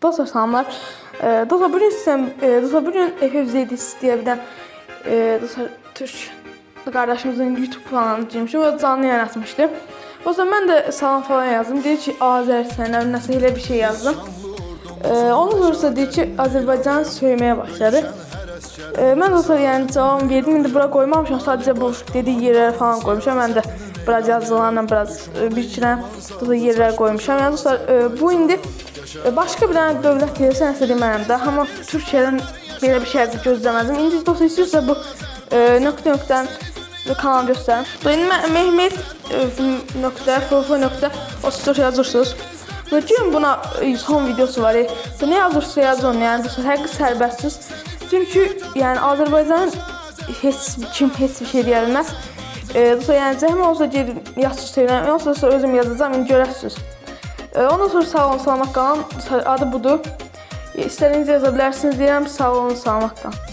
Dostlar salamlar. Dostlar bugün FFZ'de istəyə bilən dostlar Türk qardaşımızın YouTube kanalına girmişim və canlı yayın açmışdı. Dostlar mən də salam falan yazdım. Deyir ki Azərbaycan nəsə elə bir şey yazdım. Ondan sonra deyir ki Azərbaycanı söyməyə başladı. Mən dostlar yəni cavab verdim. İndi bura qoymamışam. Sadəcə bu dediyi yerlərə falan qoymuşam. Mən də biraz yazılarla bir iki dənə yerlərə qoymuşam. Yəni dostlar bu indi başqa bir dənə dövlət deyirsə nəsə deməyəm də. Amma Türkiyədən belə bir şey gözləməzdim. İndi dostlar istəyirsə bu nöqtə-nöqtədən kanal göstərim. İndi Mehmet .ff.34 yazırsınız. Görün buna son videosu var. Ne yazırsa yazın. Yəni dostlar həqiqi sərbəstsiz. Çünki yəni Azərbaycanın heç bir şey deyə bilməz. Dostlar yəni zəhmət olsa gedin yazsız söyləyəm. Yoxsa özüm yazacağım, indi görərsiniz. Ondan sonra sağ olun, salamat qalın. Adı budur. İstədiyiniz yaza bilərsiniz deyirəm. Sağ olun, salamat qalın.